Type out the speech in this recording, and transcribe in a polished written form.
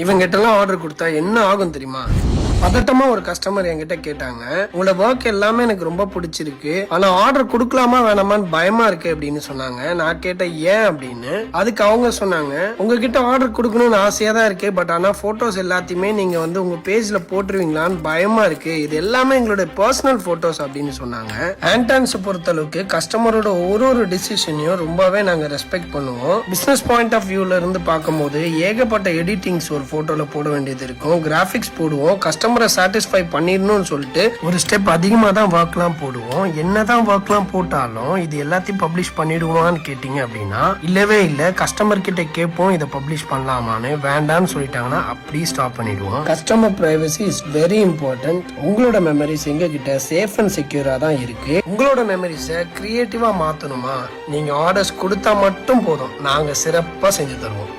இவங்கிட்ட எல்லாம் ஆர்டர் கொடுத்தா என்ன ஆகும் தெரியுமா? பதட்டமா ஒரு கஸ்டமர் என்கிட்ட கேட்டாங்க, உங்களோட ஒர்க் எல்லாமே எனக்கு ரொம்ப பிடிச்சிருக்கு, ஆனா ஆர்டர் கொடுக்கலாமா வேணாமான்னு பயமா இருக்கு அப்படின்னு சொன்னாங்க. நான் கேட்டேன் ஏன் அப்படின்னு. அதுக்கு அவங்க சொன்னாங்க, உங்ககிட்ட ஆர்டர் கொடுக்கணும்னு ஆசையா தான் இருக்கு, பட் ஆனா போட்டோஸ் எல்லாத்தையுமே நீங்க வந்து உங்க பேஜ்ல போட்டுருவீங்களான்னு பயமா இருக்கு, இது எல்லாமே எங்களோட பர்சனல் போட்டோஸ் அப்படின்னு சொன்னாங்க. ஆண்டான்ஸ் பொறுத்த அளவுக்கு கஸ்டமரோட ஒரு டிசிஷனையும் ரொம்பவே நாங்க ரெஸ்பெக்ட் பண்ணுவோம். பிசினஸ் பாயிண்ட் ஆஃப் வியூல இருந்து பார்க்கும்போது ஏகப்பட்ட எடிட்டிங்ஸ் ஒரு போட்டோல போட வேண்டியது இருக்கும், கிராபிக்ஸ் போடுவோம், கஸ்டமரை சாட்டிஸ்ஃபை பண்ணிடணும்னு சொல்லிட்டு ஒரு ஸ்டெப் அதிகமாக தான் ஒர்க்லாம் போடுவோம். என்னதான் ஒர்க்லாம் போட்டாலும் இது எல்லாத்தையும் பப்ளிஷ் பண்ணிடுவான்னு கேட்டீங்க அப்படின்னா இல்லவே இல்லை. கஸ்டமர் கிட்ட கேட்போம் இதை பப்ளிஷ் பண்ணலாமான்னு, வேண்டான்னு சொல்லிட்டாங்கன்னா அப்படியே ஸ்டாப் பண்ணிடுவோம். Customer privacy is very important. உங்களோட மெமரிஸ் எங்க கிட்ட சேஃப் அண்ட் செக்யூரா தான் இருக்கு. உங்களோட மெமரிஸை கிரியேட்டிவா மாத்தணுமா, நீங்க ஆர்டர்ஸ் கொடுத்தா மட்டும் போதும், நாங்க சிறப்பா செஞ்சு தருவோம்.